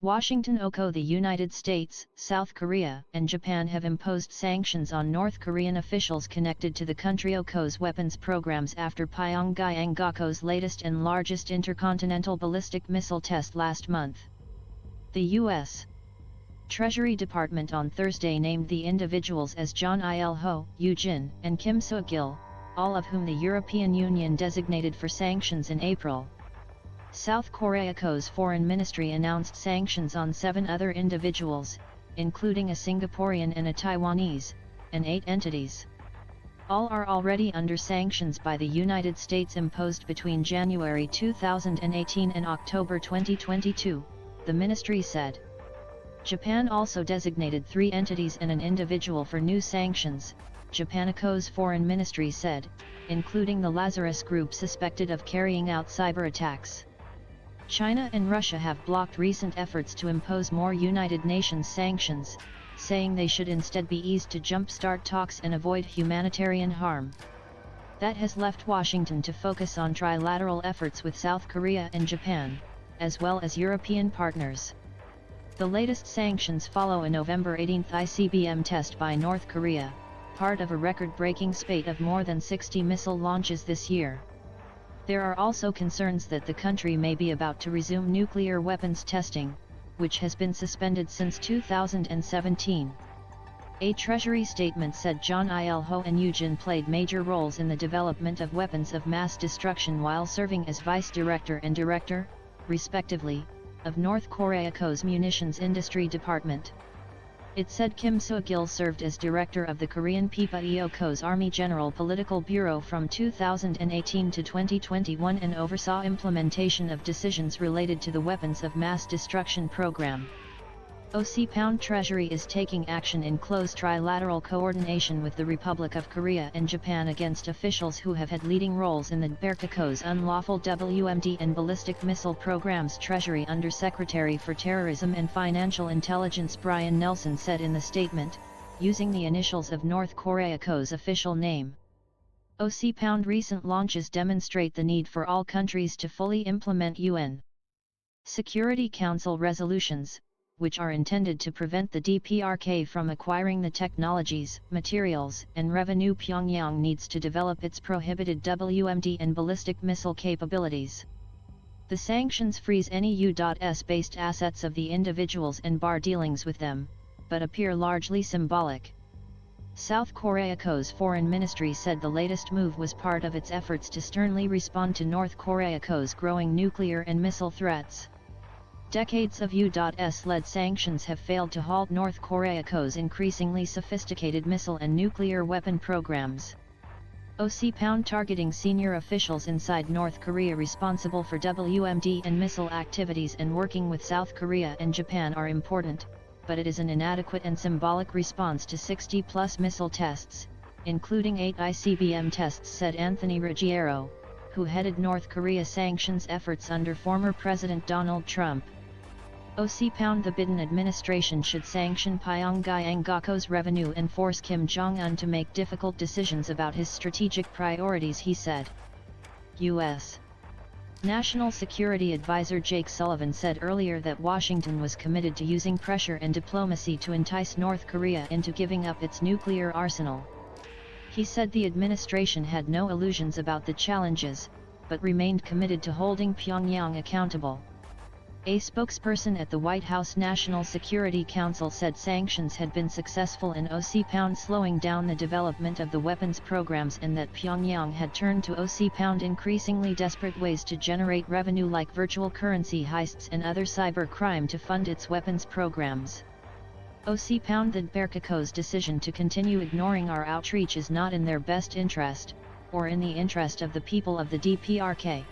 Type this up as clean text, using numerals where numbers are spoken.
Washington The United States, South Korea, and Japan have imposed sanctions on North Korean officials connected to the country's weapons programs after Pyongyang's latest and largest intercontinental ballistic missile test last month. The U.S. Treasury Department on Thursday named the individuals as Jon Il Ho, Jin, and Kim Seok-il, all of whom the European Union designated for sanctions in April. South Korea's foreign ministry announced sanctions on 7 other individuals, including a Singaporean and a Taiwanese, and 8 entities. All are already under sanctions by the United States imposed between January 2018 and October 2022, the ministry said. Japan also designated 3 entities and an individual for new sanctions, Japan's foreign ministry said, including the Lazarus Group suspected of carrying out cyber attacks. China and Russia have blocked recent efforts to impose more United Nations sanctions, saying they should instead be eased to jumpstart talks and avoid humanitarian harm. That has left Washington to focus on trilateral efforts with South Korea and Japan, as well as European partners. The latest sanctions follow a November 18 ICBM test by North Korea, part of a record-breaking spate of more than 60 missile launches this year. There are also concerns that the country may be about to resume nuclear weapons testing, which has been suspended since 2017. A Treasury statement said Jon Il Ho and Jin played major roles in the development of weapons of mass destruction while serving as Vice Director and Director, respectively, of North Korea's Munitions Industry Department. It said Kim Seok-il served as director of the Korean PPEO's Army General Political Bureau from 2018 to 2021 and oversaw implementation of decisions related to the weapons of mass destruction program. Treasury is taking action in close trilateral coordination with the Republic of Korea and Japan against officials who have had leading roles in the DPRK's unlawful WMD and ballistic missile programs. Treasury Undersecretary for Terrorism and Financial Intelligence Brian Nelson said in the statement, using the initials of North Korea's official name. Recent launches demonstrate the need for all countries to fully implement UN Security Council resolutions, which are intended to prevent the DPRK from acquiring the technologies, materials, and revenue Pyongyang needs to develop its prohibited WMD and ballistic missile capabilities. The sanctions freeze any U.S.-based assets of the individuals and bar dealings with them, but appear largely symbolic. South Korea's foreign ministry said the latest move was part of its efforts to sternly respond to North Korea's growing nuclear and missile threats. Decades of U.S.-led sanctions have failed to halt North Korea's increasingly sophisticated missile and nuclear weapon programs. Targeting senior officials inside North Korea responsible for WMD and missile activities and working with South Korea and Japan are important, but it is an inadequate and symbolic response to 60-plus missile tests, including 8 ICBM tests, said Anthony Ruggiero, who headed North Korea sanctions efforts under former President Donald Trump. The Biden administration should sanction Pyongyang's revenue and force Kim Jong-un to make difficult decisions about his strategic priorities, he said. U.S. National Security Advisor Jake Sullivan said earlier that Washington was committed to using pressure and diplomacy to entice North Korea into giving up its nuclear arsenal. He said the administration had no illusions about the challenges, but remained committed to holding Pyongyang accountable. A spokesperson at the White House National Security Council said sanctions had been successful in slowing down the development of the weapons programs and that Pyongyang had turned to increasingly desperate ways to generate revenue like virtual currency heists and other cyber crime to fund its weapons programs. The DPRK's decision to continue ignoring our outreach is not in their best interest, or in the interest of the people of the DPRK.